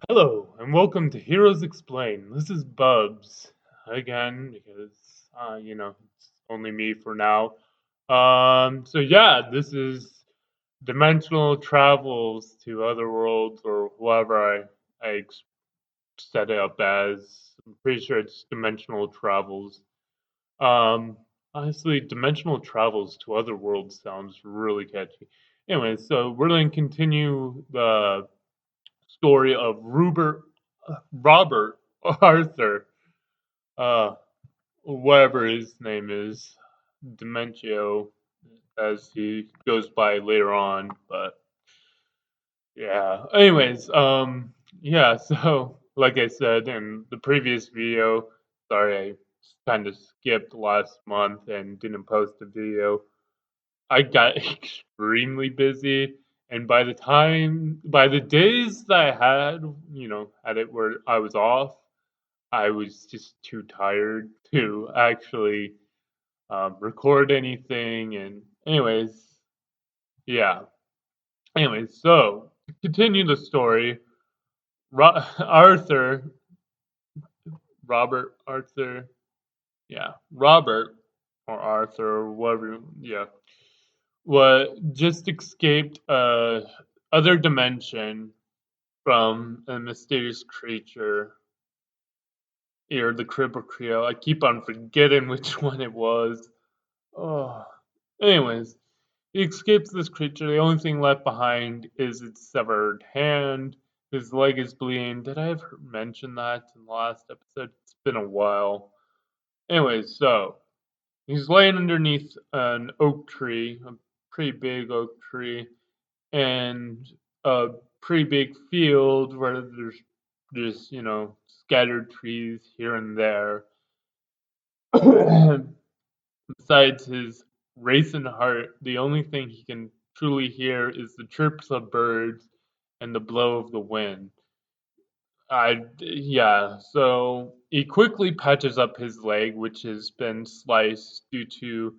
Hello, and welcome to Heroes Explain. This is Bubs again because it's only me for now. This is dimensional travels to other worlds or whoever I set it up as. I'm pretty sure it's dimensional travels. Um, Honestly, dimensional travels to other worlds sounds really catchy. Anyway, so we're going to continue the story of Robert Arthur, uh, whatever his name is, Dementio, as he goes by later on. But yeah, anyways, yeah. So like I said in the previous video, sorry I kind of skipped last month and didn't post a video. I got extremely busy, and by the days that I had it where I was off, I was just too tired to actually record anything. And yeah. Anyways, so to continue the story, Arthur, Robert Arthur, yeah, Robert or Arthur or whatever, yeah, what just escaped other dimension from a mysterious creature or the Cripple Creo. I keep on forgetting which one it was. Oh, anyways, he escapes this creature. The only thing left behind is its severed hand. His leg is bleeding. Did I ever mention that in the last episode? It's been a while. Anyways, so he's laying underneath an oak tree, a pretty big oak tree, and a pretty big field where there's just, scattered trees here and there. Besides his racing heart, the only thing he can truly hear is the chirps of birds and the blow of the wind. Yeah, so he quickly patches up his leg, which has been sliced due to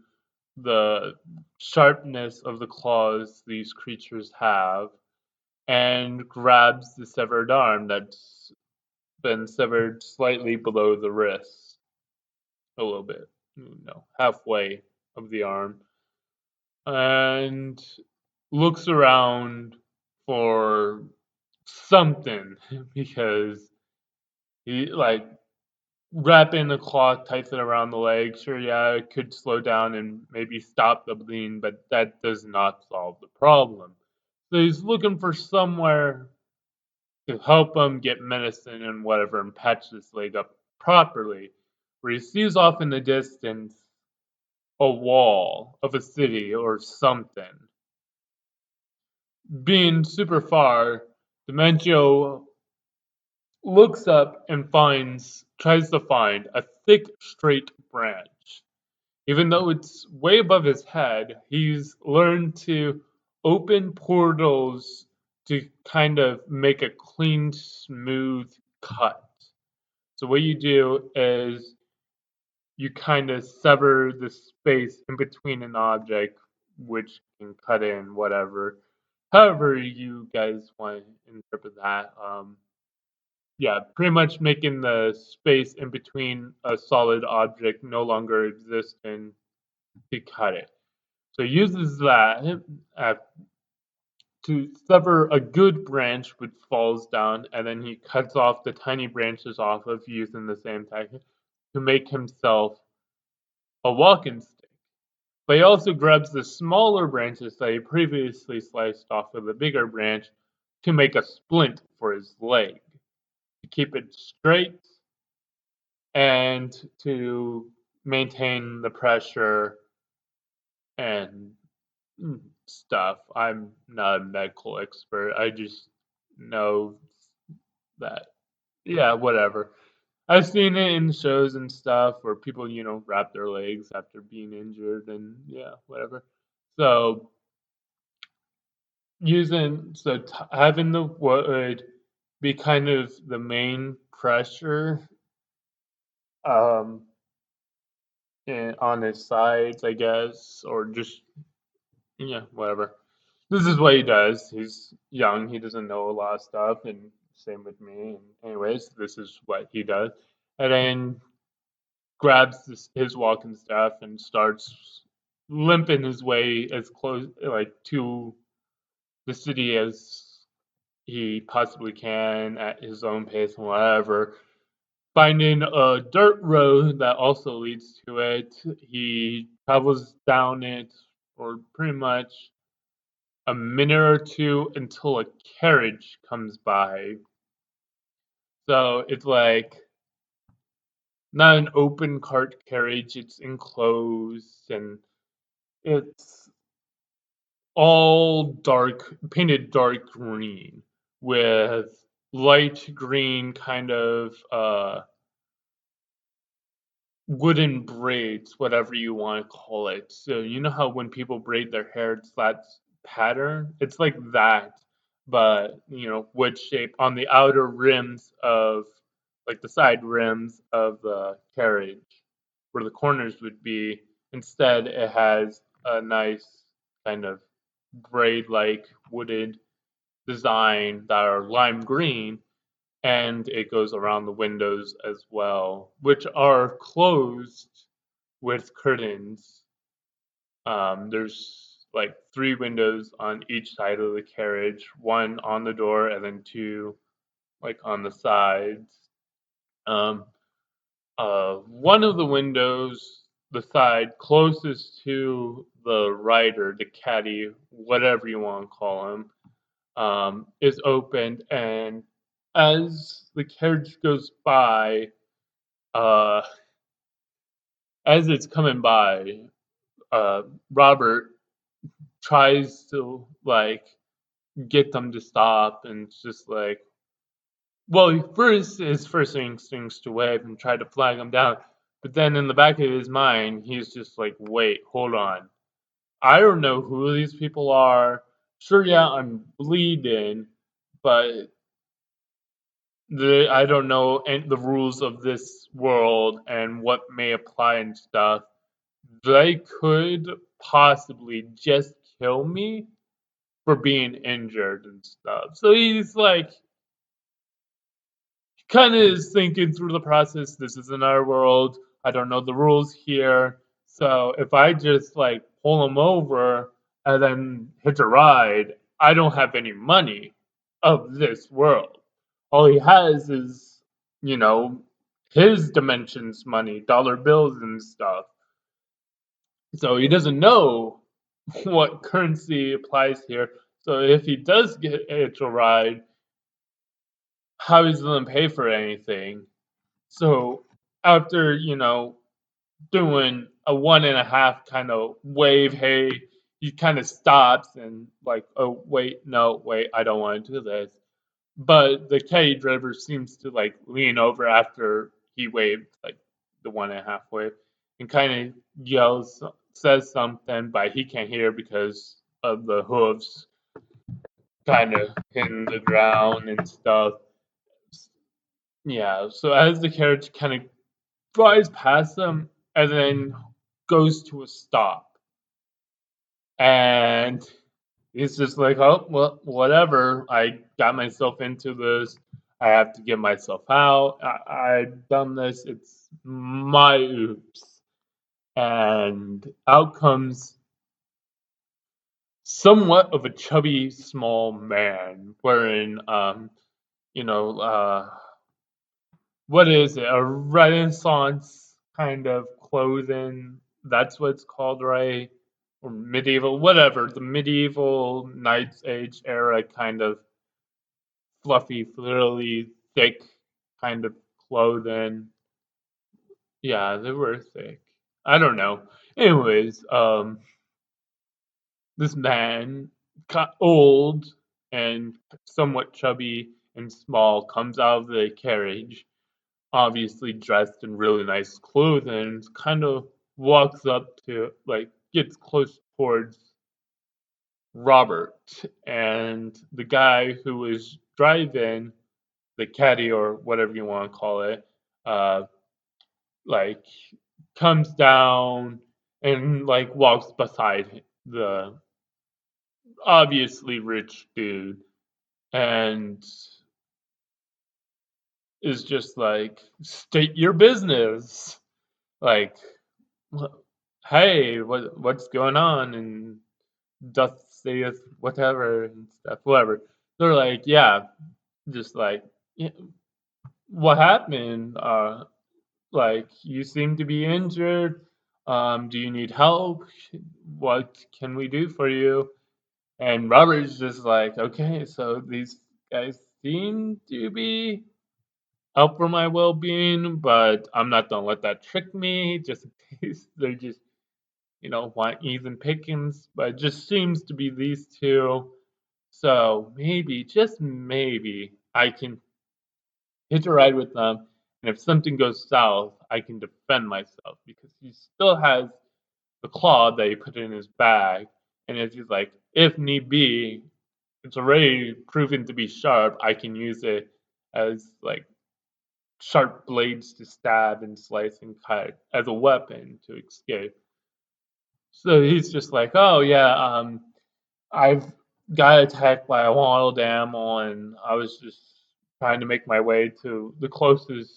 the sharpness of the claws these creatures have, and grabs the severed arm that's been severed slightly below the wrist, a little bit, halfway of the arm, and looks around for something because he like wrapping the cloth, ties it around the leg. Sure, yeah, it could slow down and maybe stop the bleeding, but that does not solve the problem. So he's looking for somewhere to help him get medicine and whatever and patch this leg up properly. Where he sees off in the distance a wall of a city or something. Being super far, Dementio looks up and tries to find a thick, straight branch. Even though it's way above his head, he's learned to open portals to kind of make a clean, smooth cut. So what you do is you kind of sever the space in between an object, which can cut in whatever. However, you guys want to interpret that. Yeah, pretty much making the space in between a solid object no longer existing to cut it. So he uses that uh, to sever a good branch which falls down, and then he cuts off the tiny branches off of using the same technique to make himself a walking stick. But he also grabs the smaller branches that he previously sliced off of the bigger branch to make a splint for his leg, to keep it straight and to maintain the pressure and stuff. I'm not a medical expert. I just know that, yeah, whatever. I've seen it in shows and stuff where people, wrap their legs after being injured and yeah, whatever. So having the wood be kind of the main pressure um on his sides, I guess, or just yeah, whatever. This is what he does. He's young. He doesn't know a lot of stuff, and same with me. Anyways, this is what he does. And then grabs his walking staff and starts limping his way as close, like, to the city as he possibly can at his own pace and whatever. Finding a dirt road that also leads to it, he travels down it for pretty much a minute or two until a carriage comes by. So it's like not an open cart carriage, it's enclosed and it's all dark, painted dark green with light green kind of wooden braids, whatever you want to call it. So you know how when people braid their hair, it's that pattern. It's like that, but wood shape on the outer rims of, like, the side rims of the carriage, where the corners would be. Instead, it has a nice kind of braid-like wooded design that are lime green, and it goes around the windows as well, which are closed with curtains. There's like three windows on each side of the carriage, one on the door and then two like on the sides. Um, one of the windows, the side closest to the rider, the caddy, whatever you want to call him, is opened, and as the carriage goes by, uh, as it's coming by, uh, Robert tries to like get them to stop, and it's just like, well, his first instincts to wave and try to flag them down, but then in the back of his mind, he's just like, wait, hold on, I don't know who these people are. Sure, yeah, I'm bleeding, but I don't know the rules of this world and what may apply and stuff. They could possibly just kill me for being injured and stuff. So he's like, kind of is thinking through the process. This isn't our world. I don't know the rules here. So if I just like pull him over and then hitch a ride, I don't have any money of this world. All he has is, you know, his dimensions money, dollar bills and stuff. So he doesn't know what currency applies here. So if he does get hitch a ride, how he's going to pay for anything? So after, doing a 1.5 kind of wave, hey, he kind of stops and like, oh, wait, no, wait, I don't want to do this. But the caddy driver seems to like lean over after he waved like the 1.5 wave and kind of yells, says something, but he can't hear because of the hooves kind of hitting the ground and stuff. Yeah, so as the carriage kind of flies past them and then goes to a stop. And he's just like, oh, well, whatever. I got myself into this. I have to get myself out. I've done this. It's my oops. And out comes somewhat of a chubby, small man wearing, you know, uh, what is it? A Renaissance kind of clothing. That's what it's called, right? Or medieval, whatever. The medieval Knights Age era kind of fluffy, frilly, thick kind of clothing. Yeah, they were thick. I don't know. Anyways, this man got old and somewhat chubby and small comes out of the carriage, obviously dressed in really nice clothing, kind of walks up to, like, gets close towards Robert. And the guy who is driving, the caddy or whatever you want to call it, uh, like, comes down and, like, walks beside the obviously rich dude. And is just like, state your business. Like, hey, what's going on? And doth saith whatever and stuff, whatever. They're like, yeah, just like, "Yeah, what happened? Like, you seem to be injured. Do you need help? What can we do for you?" And Robert's just like, okay, so these guys seem to be out for my well being, but I'm not gonna let that trick me, just in case they're just, want even pickings. But it just seems to be these two. So maybe, just maybe, I can hitch a ride with them. And if something goes south, I can defend myself because he still has the claw that he put in his bag. And it's just like, if need be, it's already proven to be sharp. I can use it as like sharp blades to stab and slice and cut as a weapon to escape. So he's just like, oh yeah, I've got attacked by a wild animal, and I was just trying to make my way to the closest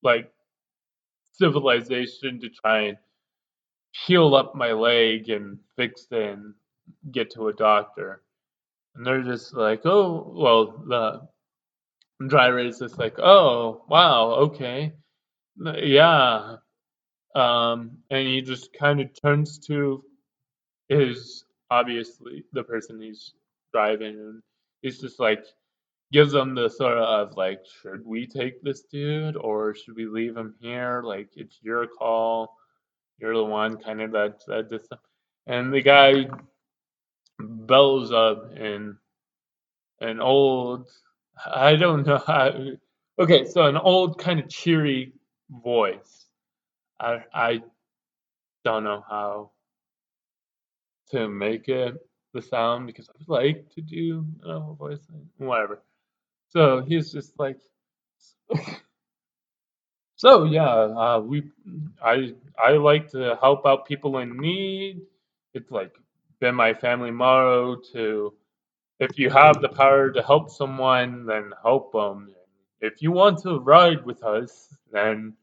like civilization to try and heal up my leg and fix it and get to a doctor. And they're just like, oh, well, the driver is just like, oh, wow, okay, yeah. And he just kind of turns to his, obviously, the person he's driving, and he's just like, gives them the sort of like, should we take this dude or should we leave him here? Like, it's your call. You're the one kind of that said this. And the guy bellows up in an old, I don't know how, okay, so an old kind of cheery voice. I don't know how to make it the sound because I would like to do a voice, whatever. So he's just like, so yeah, I like to help out people in need. It's like been my family motto to, if you have the power to help someone, then help them. If you want to ride with us, then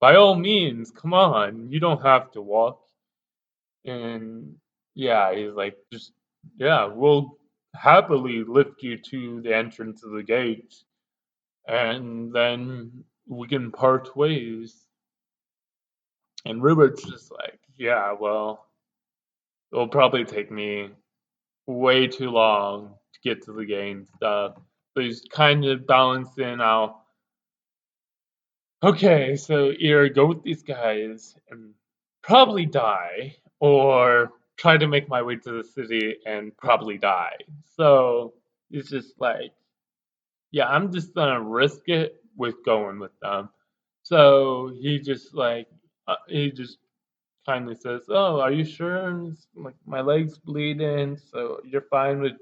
by all means, come on. You don't have to walk. And yeah, he's like, just, yeah, we'll happily lift you to the entrance of the gate, and then we can part ways. And Rupert's just like, yeah, well, it'll probably take me way too long to get to the gate and stuff. But he's kind of balancing out, okay, so either go with these guys and probably die, or try to make my way to the city and probably die. So it's just like, yeah, I'm just gonna risk it with going with them. So he just kindly says, "Oh, are you sure? Like my leg's bleeding, so you're fine with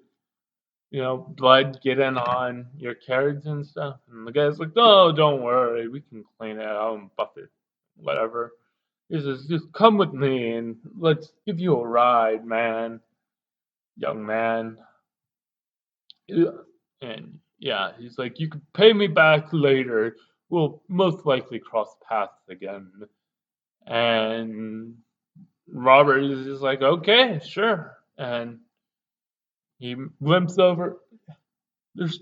blood getting on your carriage and stuff." And the guy's like, "Oh, don't worry, we can clean it out and buff it, whatever." He says, "Just come with me and let's give you a ride, man, young man." Yeah. And yeah, he's like, "You could pay me back later. We'll most likely cross paths again." And Robert is just like, "Okay, sure." And he limps over. There's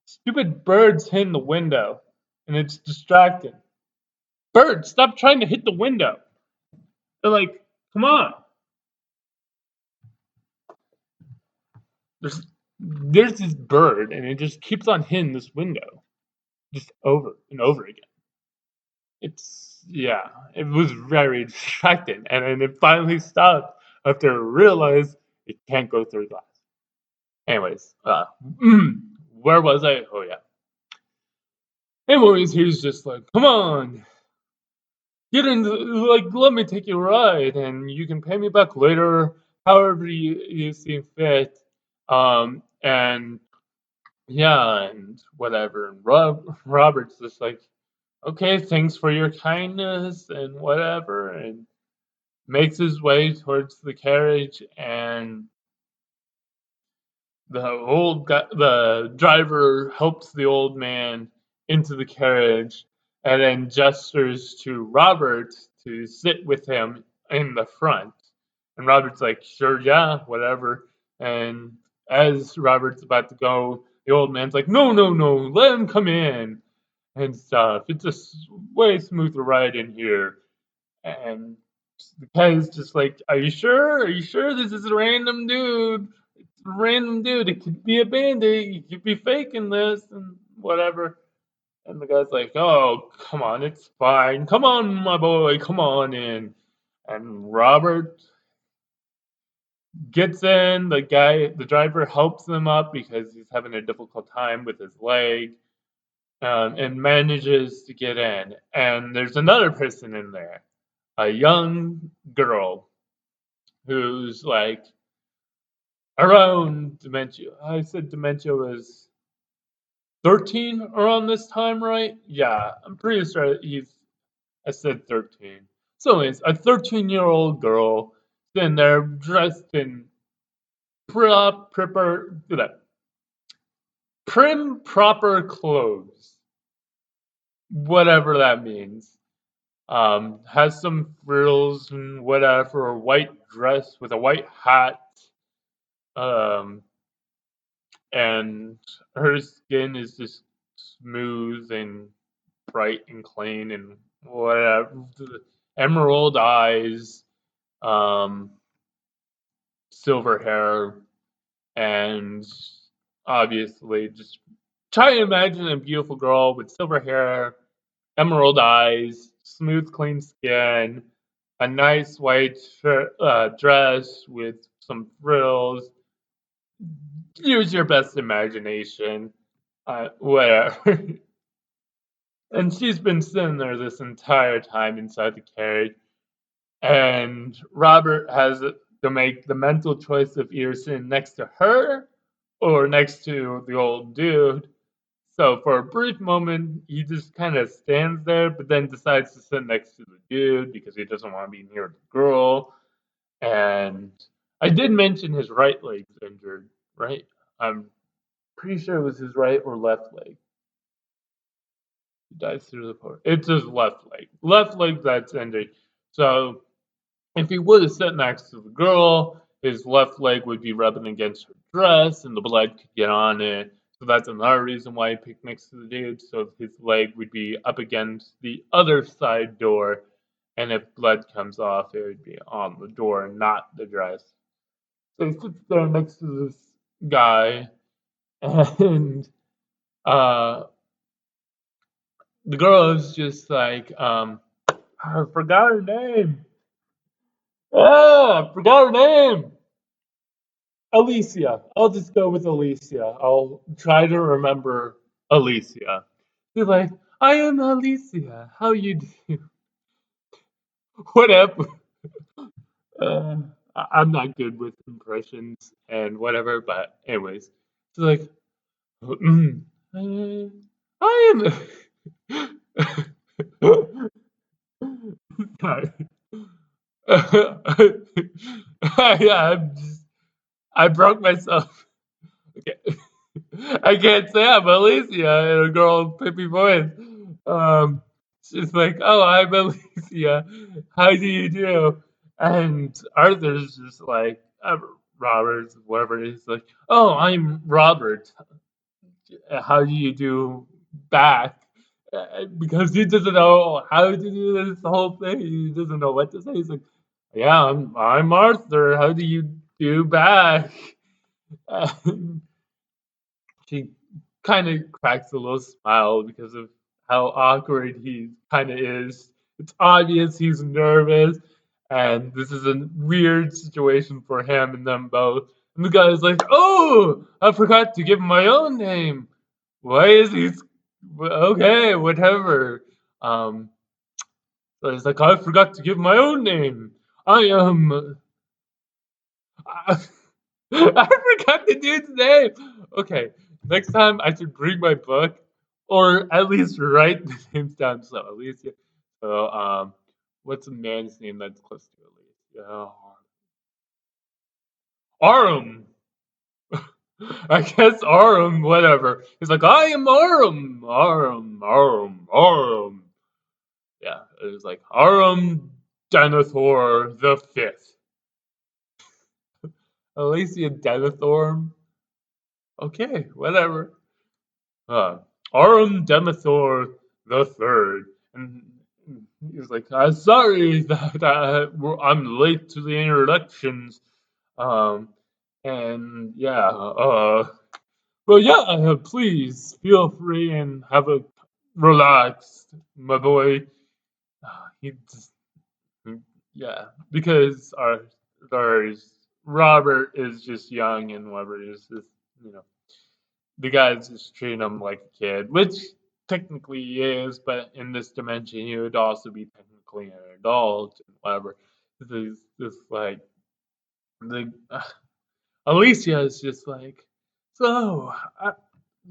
stupid birds hitting the window, and it's distracting. Birds, stop trying to hit the window. They're like, come on. There's this bird, and it just keeps on hitting this window, just over and over again. Yeah, it was very distracting, and then it finally stopped after it realized it can't go through glass. Anyways, where was I? Oh yeah. Anyways, he's just like, come on, get in, like, let me take you a ride, and you can pay me back later, however you see fit. And yeah, and whatever. And Robert's just like, okay, thanks for your kindness and whatever, and makes his way towards the carriage, and the driver helps the old man into the carriage and then gestures to Robert to sit with him in the front. And Robert's like, sure, yeah, whatever. And as Robert's about to go, the old man's like, no, no, no, let him come in and stuff. It's a way smoother ride in here. And the guy's just like, are you sure? Are you sure this is a random dude? It's a random dude. It could be a bandit. You could be faking this and whatever. And the guy's like, oh, come on, it's fine. Come on, my boy, come on in. And Robert gets in. The driver helps him up because he's having a difficult time with his leg, and manages to get in. And there's another person in there, a young girl who's like around dementia. I said dementia was 13 around this time, right? Yeah, I'm pretty sure I said 13. So it's a 13-year-old girl sitting there dressed in proper, prim, proper clothes, whatever that means. Has some frills and whatever, a white dress with a white hat, um, and her skin is just smooth and bright and clean and whatever. Emerald eyes, um, silver hair, and obviously just try to imagine a beautiful girl with silver hair, emerald eyes, smooth, clean skin, a nice white dress with some frills. Use your best imagination, whatever. And she's been sitting there this entire time inside the carriage. And Robert has to make the mental choice of either sitting next to her or next to the old dude. So for a brief moment, he just kind of stands there, but then decides to sit next to the dude because he doesn't want to be near the girl. And I did mention his right leg's injured, right? I'm pretty sure it was his right or left leg. He dies through the port. It's his left leg. Left leg that's injured. So if he would have sat next to the girl, his left leg would be rubbing against her dress and the blood could get on it. So that's another reason why he picked next to the dude. So his leg would be up against the other side door. And if blood comes off, it would be on the door, not the dress. So he sits there next to this guy, and uh, the girl is just like, I forgot her name. I forgot her name. Alicia. I'll just go with Alicia. I'll try to remember Alicia. She's like, I am Alicia. How you do? Whatever. Uh, I'm not good with impressions and whatever, but anyways. She's like, I am. Sorry. Yeah, I broke myself. Okay. I can't say I'm Alicia in a girl pippy voice. Um, she's like, "Oh, I'm Alicia. How do you do?" And Arthur's just like, Robert, whatever it is, like, "Oh, I'm Robert. How do you do back?" Because he doesn't know how to do this whole thing. He doesn't know what to say. He's like, "Yeah, I'm Arthur. How do you do back?" And she kind of cracks a little smile because of how awkward he kind of is. It's obvious he's nervous, and this is a weird situation for him and them both. And the guy's like, "Oh, I forgot to give him my own name. Why is he? Okay, whatever." Um, so he's like, "I forgot to give my own name. I am." I, I forgot the dude's name. Okay, next time I should bring my book, or at least write the names down. So Alicia. So what's a man's name that's close to Alicia? Arum. I guess Arum, whatever. He's like, I am Arum, Arum, Arum, Arum. Yeah, it was like Arum Denethor the Fifth. Alicia Denethor. Okay, whatever. Uh, Arum Denethor the Third, and he was like, sorry that I'm late to the introductions. Um, and yeah, well, yeah, please feel free and have a relax, my boy. He just, yeah, because our Robert is just young and whatever is just, you know, the guy's just treating him like a kid, which technically he is, but in this dimension, he would also be technically an adult and whatever. This like the Alicia is just like, so,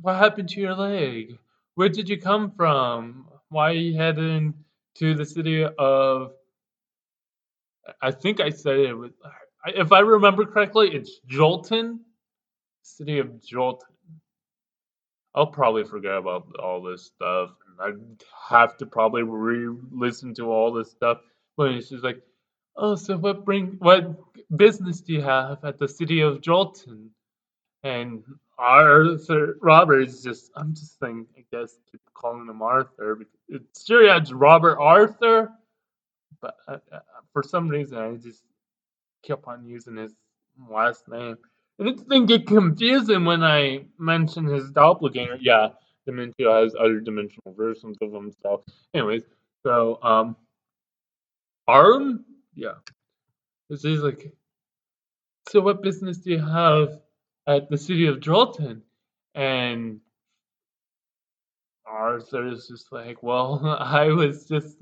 what happened to your leg? Where did you come from? Why are you heading to the city of? I think I said it was. If I remember correctly, it's Jolton, city of Jolton. I'll probably forget about all this stuff. I'd have to probably re-listen to all this stuff. But it's just like, oh, so what business do you have at the city of Jolton? And Arthur Robert's just I'm just saying I guess keep calling him Arthur because it's sure yeah it's Robert Arthur, but for some reason I just kept on using his last name. And it didn't get confusing when I mentioned his doppelganger. Yeah, Dementia has other dimensional versions of himself. Anyways, so Arum, yeah, this is like so. What business do you have at the city of Drolton? And Arthur is just like, well, I was just,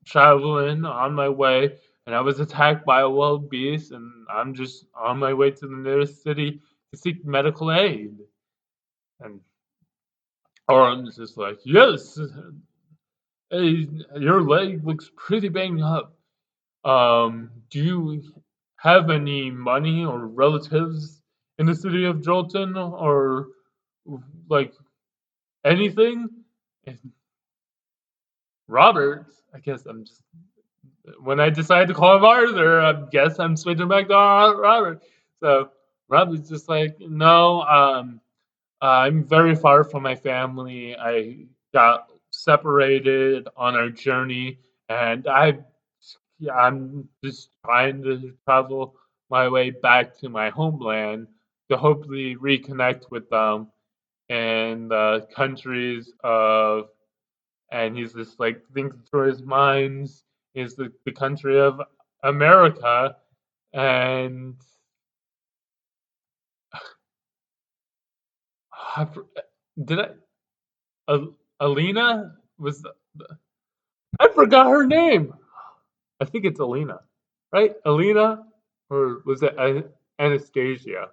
traveling on my way and I was attacked by a wild beast and I'm just on my way to the nearest city to seek medical aid. And Arthur's just like, yes, hey, your leg looks pretty banged up. Do you have any money or relatives in the city of Jolton or like anything? And Robert, I guess I'm just when I decide to call him Arthur, I guess I'm switching back to Robert. So Robert's just like, no, I'm very far from my family. I got separated on our journey, and yeah, I'm just trying to travel my way back to my homeland to hopefully reconnect with them in the countries of and he's just like thinking through his minds is the country of America and I did Alina was I forgot her name. I think it's Alina, right? Alina or was it Anastasia?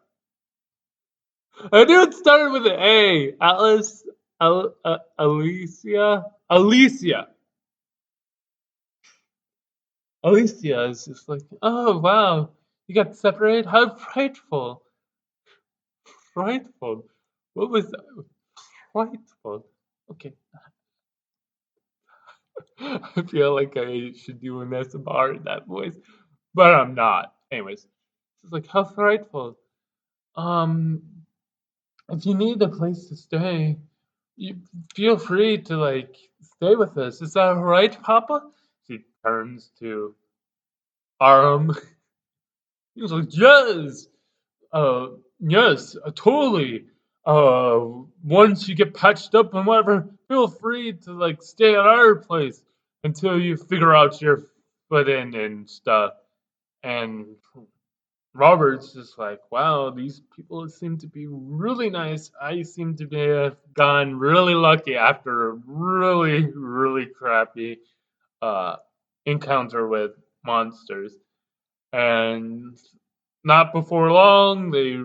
I knew it started with an A. Alice, Alicia, Alicia. Alicia is just like, oh wow, you got separated. How frightful. Frightful. What was that? Frightful? Okay. I feel like I should do an SMR in that voice, but I'm not. Anyways, it's like how frightful. Um, if you need a place to stay, you feel free to like stay with us. Is that all right, Papa? She turns to Aram. He was like, yes. Yes, totally. Once you get patched up and whatever, feel free to like stay at our place until you figure out your footing and stuff. And Robert's just like, wow, these people seem to be really nice. I seem to be have gone really lucky after a really, really crappy uh encounter with monsters. And not before long, they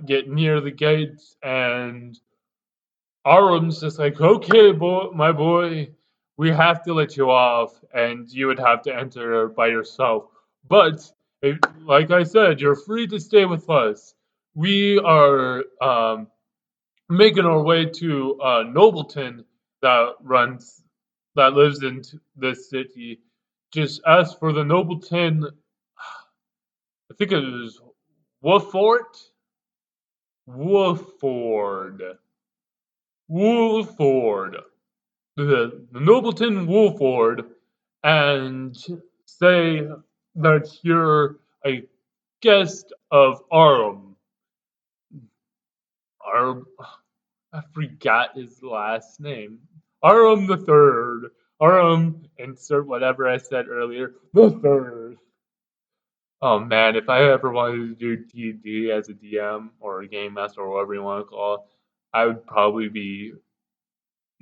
get near the gates, and Aram's just like, "Okay, boy, my boy, we have to let you off, and you would have to enter by yourself. But, like I said, you're free to stay with us. we are making our way to Nobleton that lives in this city. Just ask for the Nobleton. I think it was Woolford. Woolford. Woolford. The Nobleton Woolford, and say that you're a guest of Arum. Arum. I forgot his last name. Arum the Third. Arum, insert whatever I said earlier. The Third. Oh man, if I ever wanted to do D&D as a DM or a game master or whatever you want to call it, I would probably be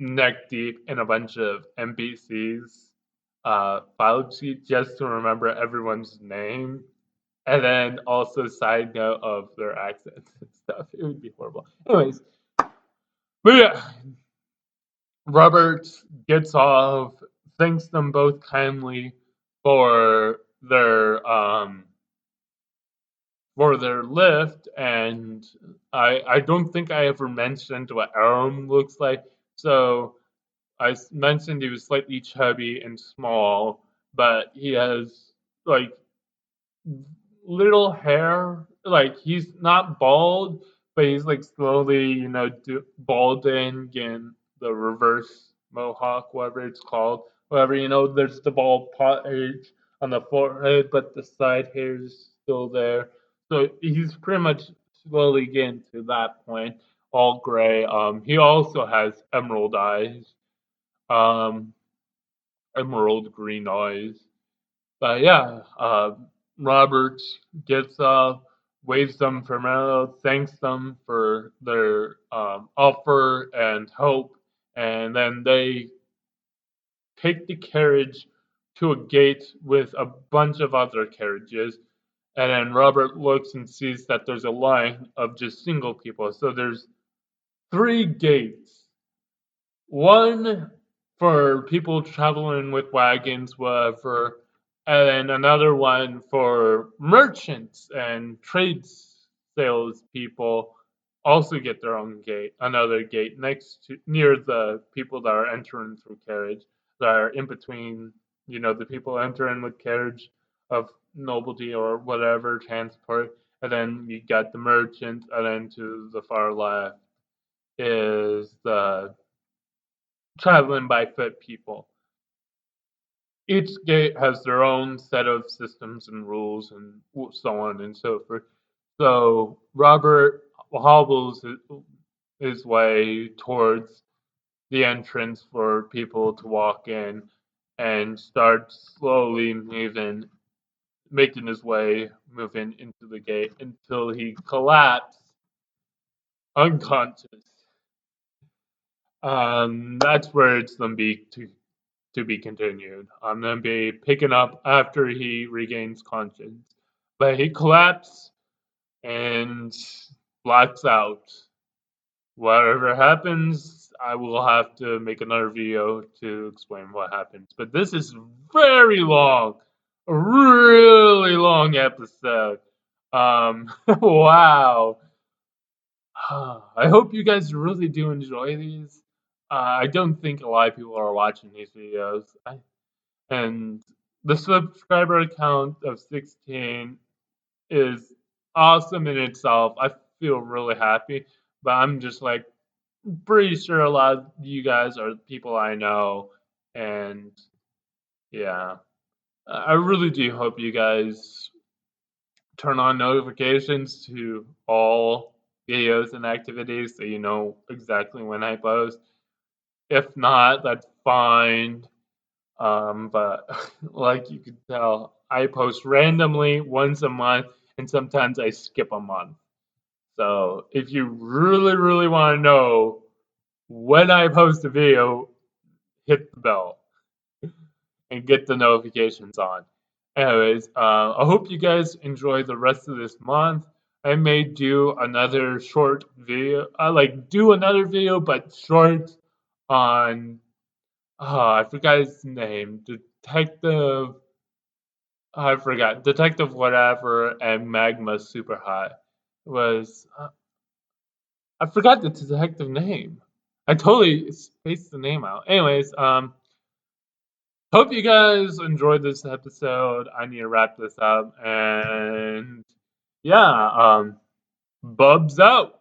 neck deep in a bunch of NPCs file sheet just to remember everyone's name. And then also side note of their accents and stuff. It would be horrible. Anyways, but yeah, Robert gets off, thanks them both kindly for their lift, and I don't think I ever mentioned what Aram looks like. So mentioned he was slightly chubby and small, but he has like little hair. Like he's not bald, but he's like slowly, balding in the reverse mohawk, whatever it's called. Whatever, there's the bald pot edge on the forehead, but the side hair is still there. So he's pretty much slowly getting to that point, all gray. He also has emerald eyes, um, emerald green eyes. But yeah, Robert gets up, waves them farewell, thanks them for their offer and help, and then they take the carriage to a gate with a bunch of other carriages. And then Robert looks and sees that there's a line of just single people. So there's three gates. One for people traveling with wagons, whatever, and then another one for merchants and trades sales people also get their own gate, another gate near the people that are entering through carriage, that are in between, the people entering with carriage of nobility or whatever transport, and then you got the merchant, and then to the far left is the traveling by foot people. Each gate has their own set of systems and rules and so on and so forth. So Robert hobbles his way towards the entrance for people to walk in and starts slowly making his way, moving into the gate until he collapsed unconscious. That's where it's going to be continued. I'm going to be picking up after he regains conscience. But he collapses and blacks out. Whatever happens, I will have to make another video to explain what happens. But this is very long, a really long episode. Wow. I hope you guys really do enjoy these. I don't think a lot of people are watching these videos. And the subscriber count of 16 is awesome in itself. I feel really happy, but I'm just like pretty sure a lot of you guys are people I know, and yeah, I really do hope you guys turn on notifications to all videos and activities so you know exactly when I post. If not, that's fine. But like you can tell, I post randomly once a month, and sometimes I skip a month. So if you really, really want to know when I post a video, hit the bell and get the notifications on. Anyways, I hope you guys enjoy the rest of this month. I may do another short video. I like do another video, but short on. I forgot his name. Detective. I forgot. Detective whatever and Magma Super Hot. was I forgot the detective name. I totally spaced the name out. Anyways, hope you guys enjoyed this episode. I need to wrap this up, and yeah, Bubs out.